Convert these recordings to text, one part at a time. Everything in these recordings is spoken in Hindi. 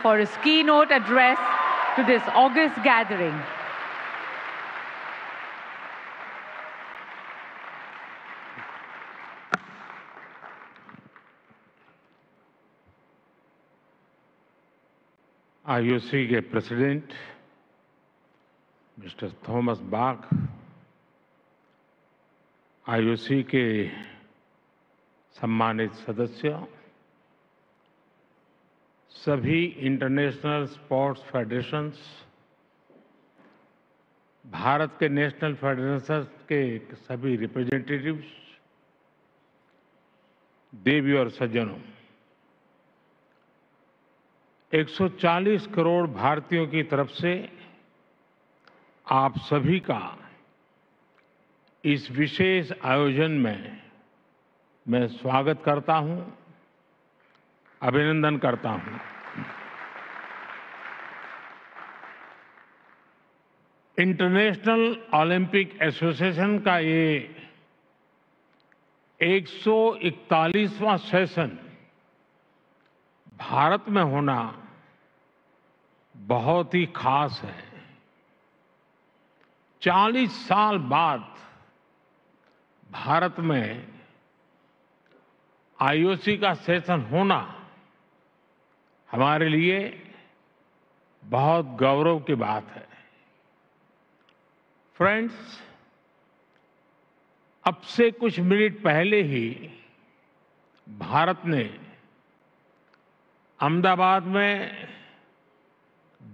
for his keynote address to this august gathering. IOC के president mister Thomas Bach, IOC के सम्मानित सदस्य, सभी इंटरनेशनल स्पोर्ट्स फेडरेशंस, भारत के नेशनल फेडरेशंस के सभी रिप्रेजेंटेटिव्स, देवी और सज्जनों, 140 करोड़ भारतीयों की तरफ से आप सभी का इस विशेष आयोजन में मैं स्वागत करता हूं, अभिनंदन करता हूं। इंटरनेशनल ओलंपिक एसोसिएशन का ये 141वां सेशन भारत में होना बहुत ही खास है। 40 साल बाद भारत में आईओसी का सेशन होना हमारे लिए बहुत गौरव की बात है। फ्रेंड्स, अब से कुछ मिनट पहले ही भारत ने अहमदाबाद में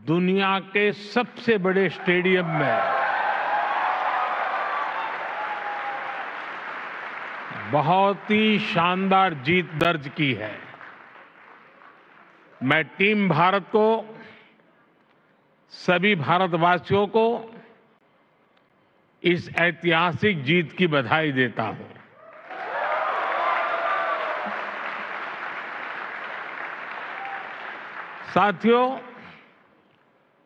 दुनिया के सबसे बड़े स्टेडियम में बहुत ही शानदार जीत दर्ज की है। मैं टीम भारत को, सभी भारतवासियों को इस ऐतिहासिक जीत की बधाई देता हूं। साथियों,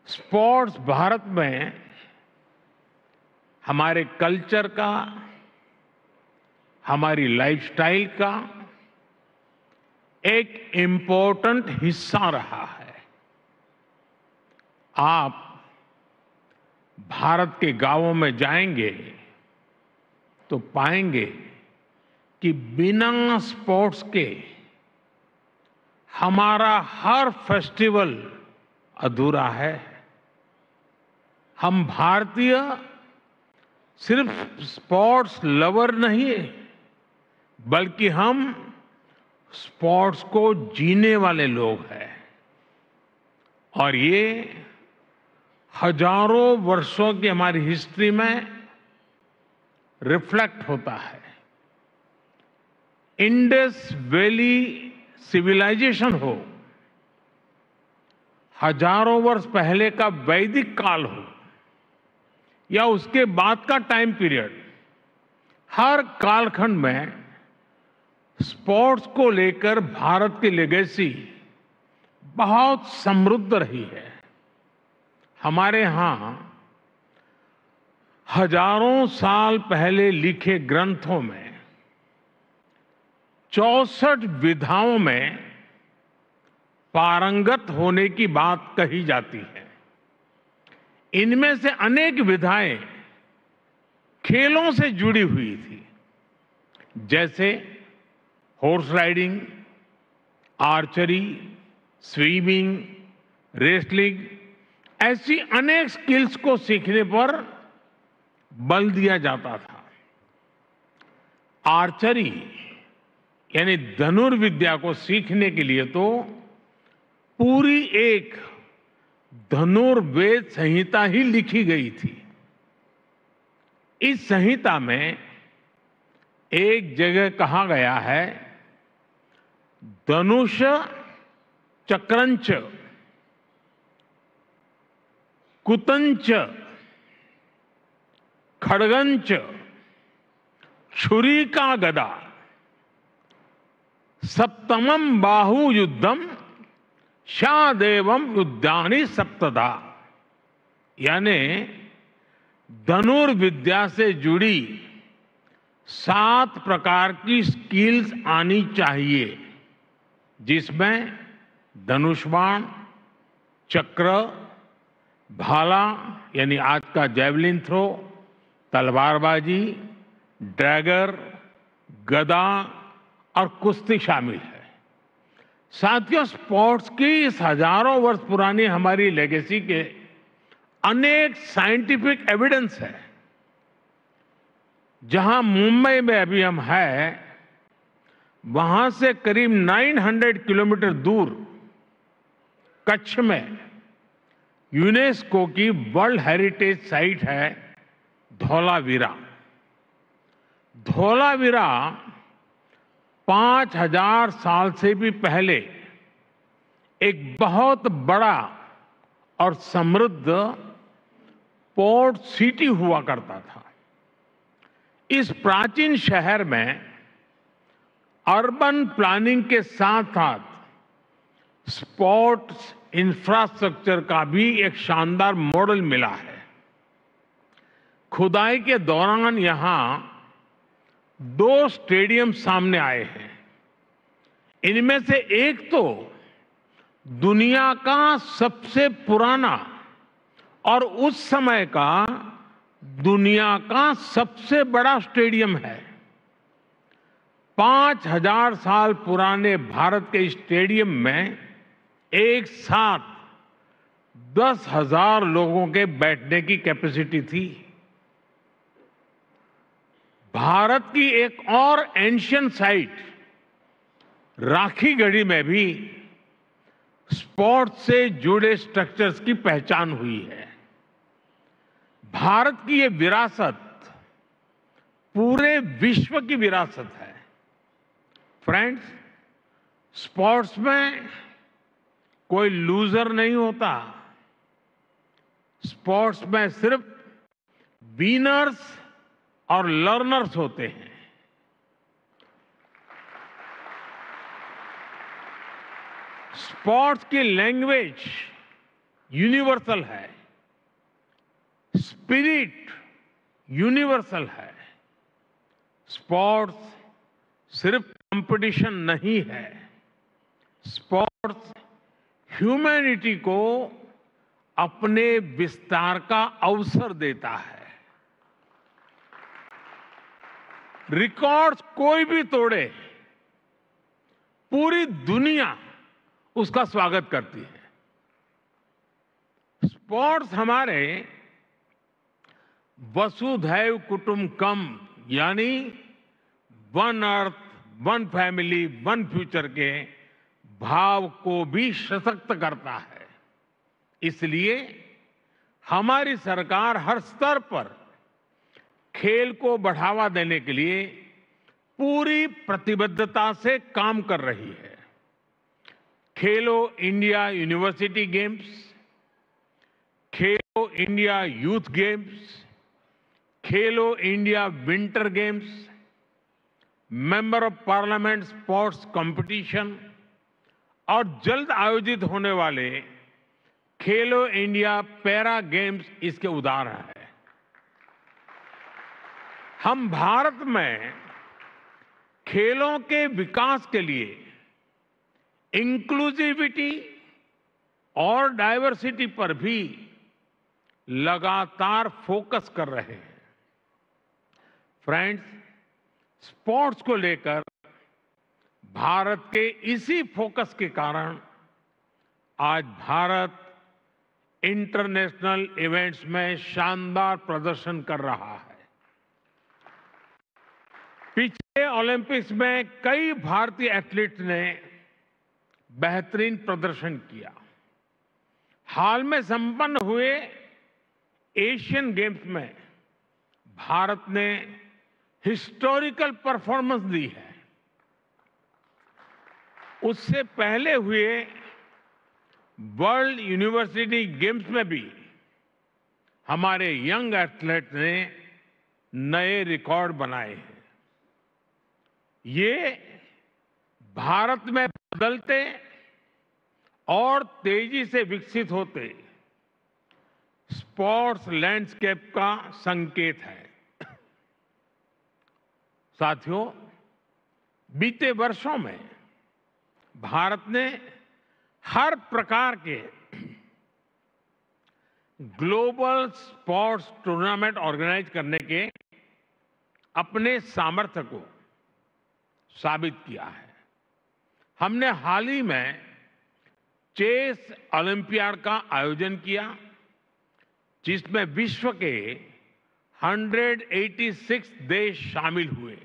स्पोर्ट्स भारत में हमारे कल्चर का, हमारी लाइफस्टाइल का एक इम्पोर्टेंट हिस्सा रहा है। आप भारत के गांवों में जाएंगे तो पाएंगे कि बिना स्पोर्ट्स के हमारा हर फेस्टिवल अधूरा है। हम भारतीय सिर्फ स्पोर्ट्स लवर नहीं, बल्कि हम स्पोर्ट्स को जीने वाले लोग हैं। और ये हजारों वर्षों की हमारी हिस्ट्री में रिफ्लेक्ट होता है। इंडस वैली सिविलाइजेशन हो, हजारों वर्ष पहले का वैदिक काल हो, या उसके बाद का टाइम पीरियड, हर कालखंड में स्पोर्ट्स को लेकर भारत की लेगेसी बहुत समृद्ध रही है। हमारे यहां हजारों साल पहले लिखे ग्रंथों में 64 विधाओं में पारंगत होने की बात कही जाती है। इनमें से अनेक विधाएं खेलों से जुड़ी हुई थी, जैसे horse riding, archery, swimming, wrestling. ऐसी अनेक स्किल्स को सीखने पर बल दिया जाता था। आर्चरी यानी धनुर्विद्या को सीखने के लिए तो पूरी एक धनुर्वेद संहिता ही लिखी गई थी। इस संहिता में एक जगह कहा गया है, धनुष चक्रंच कुतंच खड्गंच छुरी का गदा सप्तमम बाहु युद्धम शादेवम युद्धानि सप्तदा। यानी धनुर्विद्या से जुड़ी 7 प्रकार की स्किल्स आनी चाहिए, जिसमें धनुष बाण, चक्र, भाला यानी आज का जेवलिन थ्रो, तलवारबाजी, ड्रैगर, गदा और कुश्ती शामिल है। साथियों, स्पोर्ट्स की इस हजारों वर्ष पुरानी हमारी लेगेसी के अनेक साइंटिफिक एविडेंस है। जहां मुंबई में अभी हम हैं, वहां से करीब 900 किलोमीटर दूर कच्छ में यूनेस्को की वर्ल्ड हेरिटेज साइट है धौलावीरा। धौलावीरा 5000 साल से भी पहले एक बहुत बड़ा और समृद्ध पोर्ट सिटी हुआ करता था। इस प्राचीन शहर में अर्बन प्लानिंग के साथ साथ स्पोर्ट्स इंफ्रास्ट्रक्चर का भी एक शानदार मॉडल मिला है। खुदाई के दौरान यहां 2 स्टेडियम सामने आए हैं। इनमें से एक तो दुनिया का सबसे पुराना और उस समय का दुनिया का सबसे बड़ा स्टेडियम है। 5000 साल पुराने भारत के स्टेडियम में एक साथ 10,000 लोगों के बैठने की कैपेसिटी थी। भारत की एक और एंशियंट साइट राखीगढ़ी में भी स्पोर्ट्स से जुड़े स्ट्रक्चर्स की पहचान हुई है। भारत की ये विरासत पूरे विश्व की विरासत है। फ्रेंड्स, स्पोर्ट्स में कोई लूजर नहीं होता। स्पोर्ट्स में सिर्फ विनर्स और लर्नर्स होते हैं। स्पोर्ट्स की लैंग्वेज यूनिवर्सल है, स्पिरिट यूनिवर्सल है। स्पोर्ट्स सिर्फ कंपटीशन नहीं है, स्पोर्ट्स ह्यूमैनिटी को अपने विस्तार का अवसर देता है। रिकॉर्ड्स कोई भी तोड़े, पूरी दुनिया उसका स्वागत करती है। स्पोर्ट्स हमारे वसुधैव कुटुंबकम यानी one earth, one family, one future के भाव को भी सशक्त करता है। इसलिए हमारी सरकार हर स्तर पर खेल को बढ़ावा देने के लिए पूरी प्रतिबद्धता से काम कर रही है। खेलो India university games, Khelo India youth games, Khelo India winter games, member of parliament sports competition और जल्द आयोजित होने वाले खेलो इंडिया पैरा गेम्स इसके उदाहरण हैं। हम भारत में खेलों के विकास के लिए इंक्लूसिविटी और डाइवर्सिटी पर भी लगातार फोकस कर रहे हैं। फ्रेंड्स, स्पोर्ट्स को लेकर भारत के इसी फोकस के कारण आज भारत इंटरनेशनल इवेंट्स में शानदार प्रदर्शन कर रहा है। पिछले ओलंपिक्स में कई भारतीय एथलीट्स ने बेहतरीन प्रदर्शन किया। हाल में संपन्न हुए एशियन गेम्स में भारत ने हिस्टोरिकल परफॉर्मेंस दी है। उससे पहले हुए वर्ल्ड यूनिवर्सिटी गेम्स में भी हमारे यंग एथलीट ने नए रिकॉर्ड बनाए हैं। ये भारत में बदलते और तेजी से विकसित होते स्पोर्ट्स लैंडस्केप का संकेत है। साथियों, बीते वर्षों में भारत ने हर प्रकार के ग्लोबल स्पोर्ट्स टूर्नामेंट ऑर्गेनाइज करने के अपने सामर्थ्य को साबित किया है। हमने हाल ही में चेस ओलंपियाड का आयोजन किया, जिसमें विश्व के 186 देश शामिल हुए।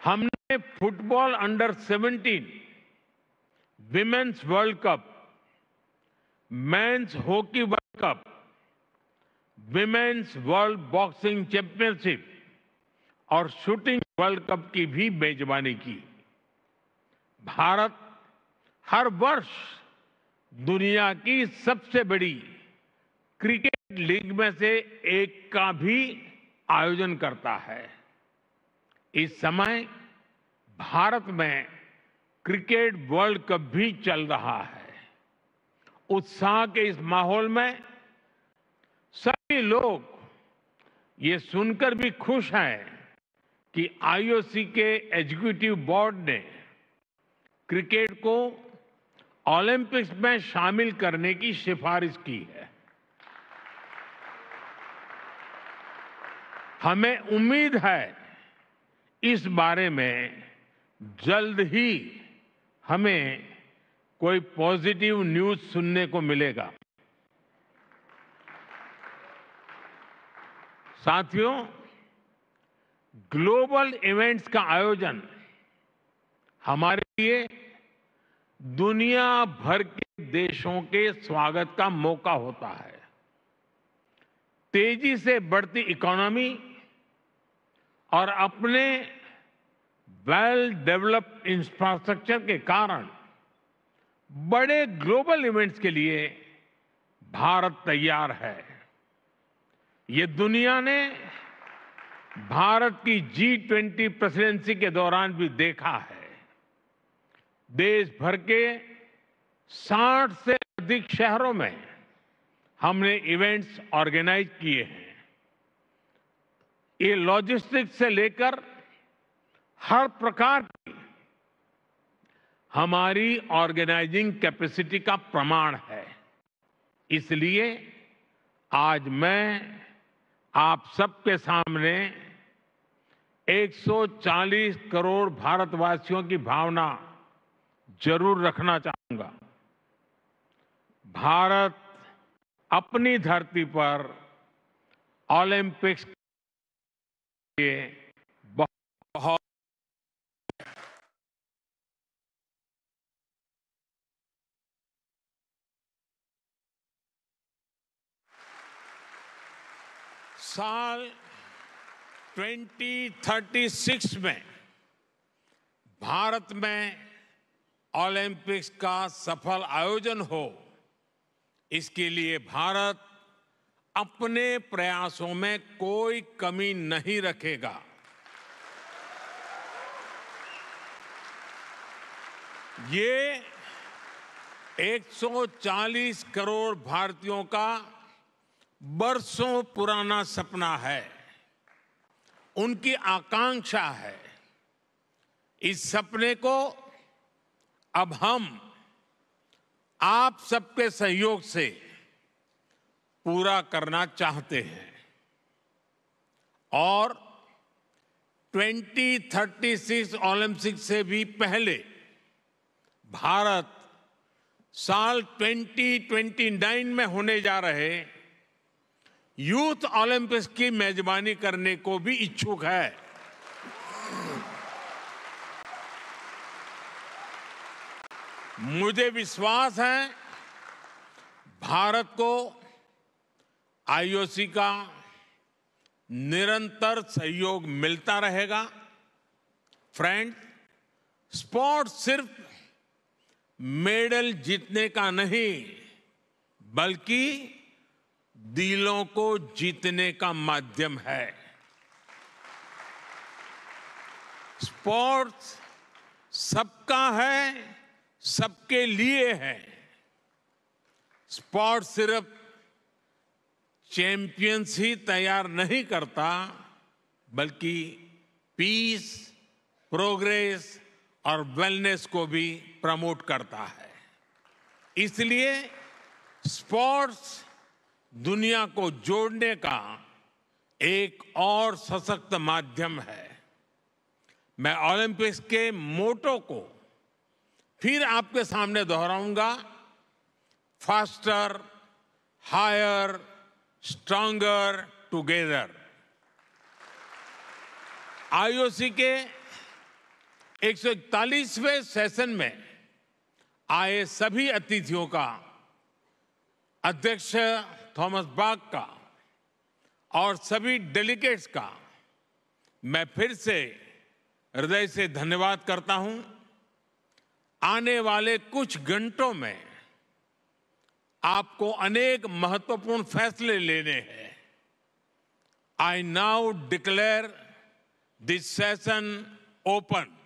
हमने football under 17 women's world cup, men's hockey world cup, women's world boxing championship और शूटिंग वर्ल्ड कप की भी मेजबानी की। भारत हर वर्ष दुनिया की सबसे बड़ी क्रिकेट लीग में से एक का भी आयोजन करता है। इस समय भारत में क्रिकेट वर्ल्ड कप भी चल रहा है। उत्साह के इस माहौल में सभी लोग ये सुनकर भी खुश हैं कि आईओसी के एग्जीक्यूटिव बोर्ड ने क्रिकेट को ओलंपिक्स में शामिल करने की सिफारिश की है। हमें उम्मीद है इस बारे में जल्द ही हमें कोई पॉजिटिव न्यूज सुनने को मिलेगा। साथियों, ग्लोबल इवेंट्स का आयोजन हमारे लिए दुनिया भर के देशों के स्वागत का मौका होता है। तेजी से बढ़ती इकोनॉमी और अपने वेल डेवलप्ड इंफ्रास्ट्रक्चर के कारण बड़े ग्लोबल इवेंट्स के लिए भारत तैयार है। ये दुनिया ने भारत की G20 प्रेसिडेंसी के दौरान भी देखा है। देश भर के 60 से अधिक शहरों में हमने इवेंट्स ऑर्गेनाइज किए हैं। ये लॉजिस्टिक्स से लेकर हर प्रकार की हमारी ऑर्गेनाइजिंग कैपेसिटी का प्रमाण है। इसलिए आज मैं आप सबके सामने 140 करोड़ भारतवासियों की भावना जरूर रखना चाहूंगा। भारत अपनी धरती पर ओलंपिक्स के बहुत साल 2036 में भारत में ओलंपिक्स का सफल आयोजन हो, इसके लिए भारत अपने प्रयासों में कोई कमी नहीं रखेगा। ये 140 करोड़ भारतीयों का बरसों पुराना सपना है, उनकी आकांक्षा है। इस सपने को अब हम आप सबके सहयोग से पूरा करना चाहते हैं और 2036 ओलंपिक से भी पहले भारत साल 2029 में होने जा रहे यूथ ओलंपिक्स की मेजबानी करने को भी इच्छुक है। मुझे विश्वास है भारत को आईओसी का निरंतर सहयोग मिलता रहेगा। फ्रेंड्स, स्पोर्ट्स सिर्फ मेडल जीतने का नहीं, बल्कि दिलों को जीतने का माध्यम है। स्पोर्ट्स सबका है, सबके लिए है। स्पोर्ट्स सिर्फ चैंपियंस ही तैयार नहीं करता, बल्कि पीस, प्रोग्रेस और वेलनेस को भी प्रमोट करता है। इसलिए स्पोर्ट्स दुनिया को जोड़ने का एक और सशक्त माध्यम है। मैं ओलंपिक्स के मोटो को फिर आपके सामने दोहराऊंगा, faster, higher, stronger together. IOC के 141वें सेशन में आए सभी अतिथियों का, अध्यक्ष थॉमस बाक का और सभी डेलीगेट्स का मैं फिर से हृदय से धन्यवाद करता हूं। आने वाले कुछ घंटों में आपको अनेक महत्वपूर्ण फैसले लेने हैं। I now declare this session open.